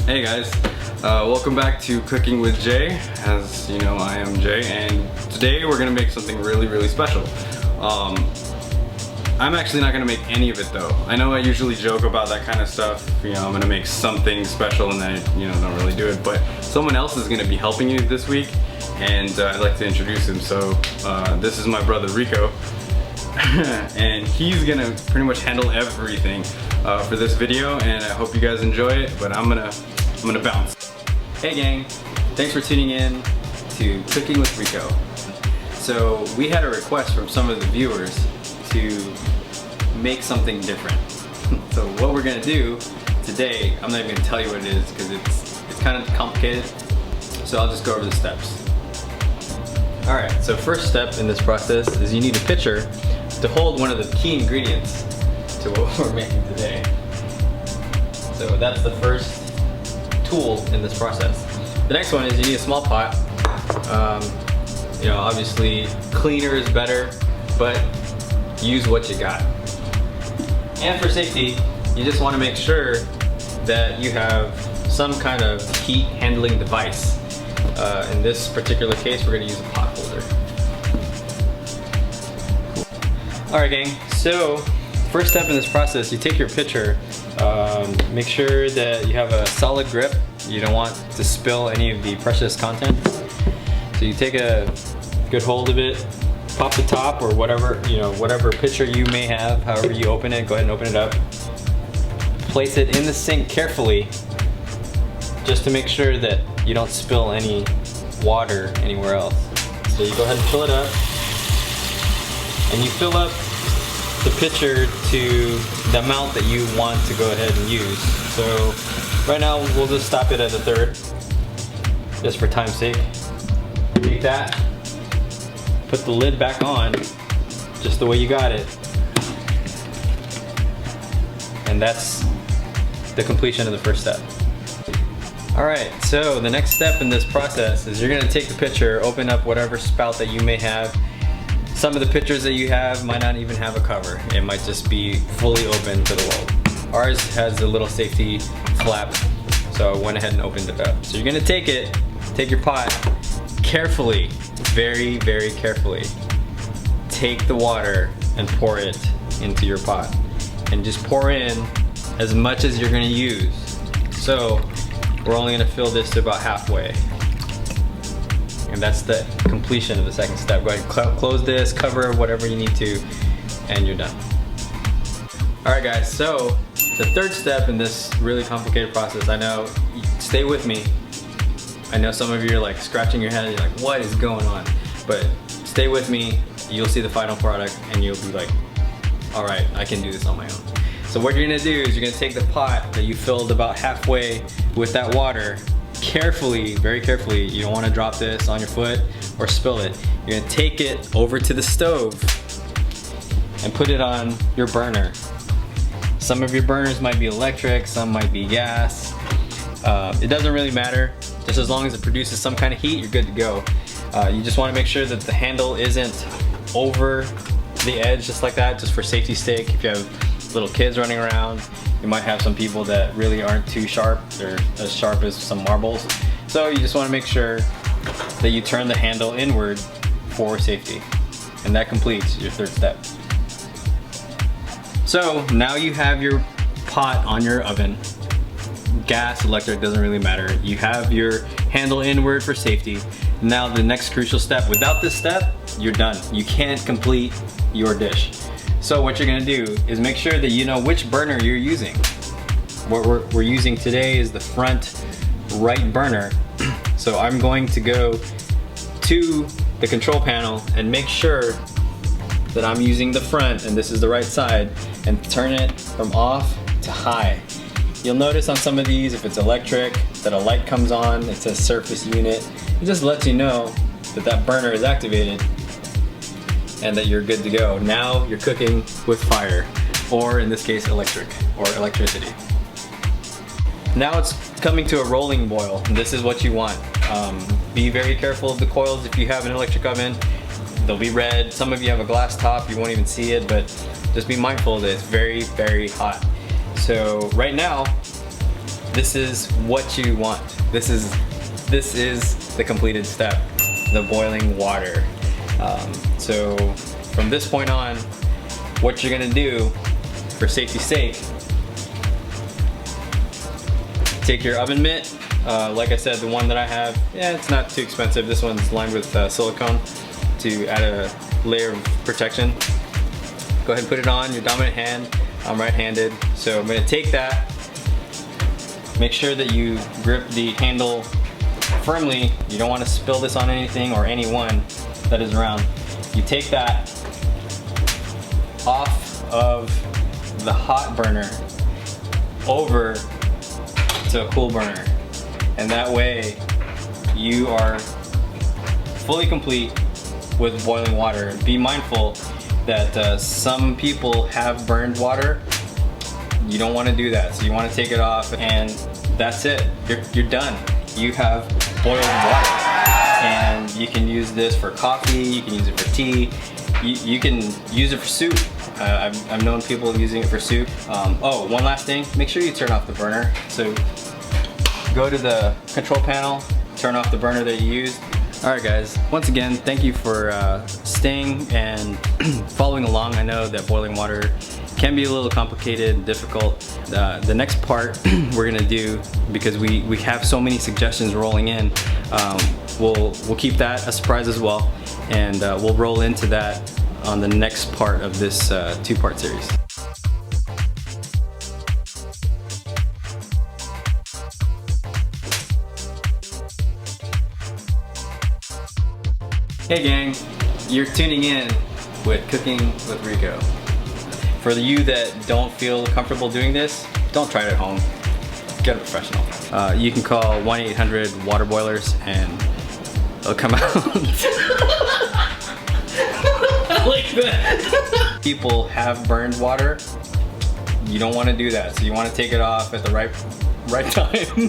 Hey guys, welcome back to Cooking with Jay. As you know, I am Jay, and today we're gonna make something really special. I'm actually not gonna make any of it though. I know I usually joke about that kind of stuff. You know, I'm gonna make something special and then I, don't really do it. But someone else is gonna be helping you this week, and I'd like to introduce him. So this is my brother Rico, and he's gonna pretty much handle everything for this video. And I hope you guys enjoy it. But I'm gonna bounce. Hey gang, thanks for tuning in to Cooking with Rico. So we had a request from some of the viewers to make something different. So what we're gonna do today, I'm not even gonna tell you what it is because it's kind of complicated. So I'll just go over the steps. Alright, so first step in this process is you need a pitcher to hold one of the key ingredients to what we're making today. So that's the first tool in this process. The next one is you need a small pot. Obviously cleaner is better, but use what you got. And for safety, you just want to make sure that you have some kind of heat handling device. In this particular case, we're going to use a pot holder. Alright gang, so first step in this process, you take your pitcher, make sure that you have a solid grip. You don't want to spill any of the precious content. So you take a good hold of it, pop the top or whatever, whatever pitcher you may have, however you open it, go ahead and open it up. Place it in the sink carefully, just to make sure that you don't spill any water anywhere else. So you go ahead and fill it up, and you fill up the pitcher to the amount that you want to go ahead and use. So right now we'll just stop it at a third, just for time's sake. Take that, put the lid back on, just the way you got it. And that's the completion of the first step. Alright, so the next step in this process is you're going to take the pitcher, open up whatever spout that you may have. Some of the pitchers that you have might not even have a cover. It might just be fully open to the world. Ours has a little safety flap, so I went ahead and opened it up. So you're going to take your pot, carefully, very carefully, take the water and pour it into your pot. And just pour in as much as you're going to use. So we're only going to fill this to about halfway. And that's the completion of the second step. Go ahead and close this, cover whatever you need to, and you're done. Alright guys, so the third step in this really complicated process, I know, stay with me. I know some of you are like scratching your head, you're like, what is going on? But stay with me, you'll see the final product and you'll be like, alright, I can do this on my own. So what you're gonna do is you're gonna take the pot that you filled about halfway with that water, carefully, very carefully, you don't wanna drop this on your foot or spill it. You're gonna take it over to the stove and put it on your burner. Some of your burners might be electric, some might be gas. It doesn't really matter. Just as long as it produces some kind of heat, you're good to go. You just want to make sure that the handle isn't over the edge just like that, just for safety's sake. If you have little kids running around, you might have some people that really aren't too sharp. They're as sharp as some marbles. So you just want to make sure that you turn the handle inward for safety. And that completes your third step. So now you have your pot on your oven. Gas, electric, doesn't really matter. You have your handle inward for safety. Now the next crucial step. Without this step, you're done. You can't complete your dish. So what you're gonna do is make sure that you know which burner you're using. What we're using today is the front right burner. So I'm going to go to the control panel and make sure that I'm using the front and this is the right side, and turn it from off to high. You'll notice on some of these, if it's electric, that a light comes on, it says surface unit. It just lets you know that that burner is activated and that you're good to go. Now you're cooking with fire, or in this case, electric or electricity. Now it's coming to a rolling boil. This is what you want. Be very careful of the coils if you have an electric oven. they'll be red. Some of you have a glass top, you won't even see it, but just be mindful that it's very, very hot. So right now, this is what you want. This is the completed step, the boiling water. So from this point on, what you're gonna do, for safety's sake, take your oven mitt. Like I said, the one that I have, yeah, it's not too expensive. This one's lined with silicone to add a layer of protection. Go ahead and put it on your dominant hand. I'm right-handed, so I'm gonna take that. Make sure that you grip the handle firmly. You don't want to spill this on anything or anyone that is around. You take that off of the hot burner over to a cool burner, and that way you are fully complete with boiling water. Be mindful that some people have burned water. You don't want to do that, so you want to take it off, and that's it. You're done. You have boiled water, and you can use this for coffee, you can use it for tea, you can use it for soup. I've known people using it for soup. Oh, one last thing, make sure you turn off the burner. So go to the control panel, turn off the burner that you used. Alright guys, once again, thank you for staying and following along. I know that boiling water can be a little complicated and difficult. The next part we're gonna do, because we have so many suggestions rolling in, we'll keep that a surprise as well, and we'll roll into that on the next part of this two-part series. Hey gang, you're tuning in with Cooking with Rico. For you that don't feel comfortable doing this, don't try it at home. Get a professional. You can call 1-800 water boilers and they'll come out. I like that. People have burned water. You don't want to do that, so you want to take it off at the right time.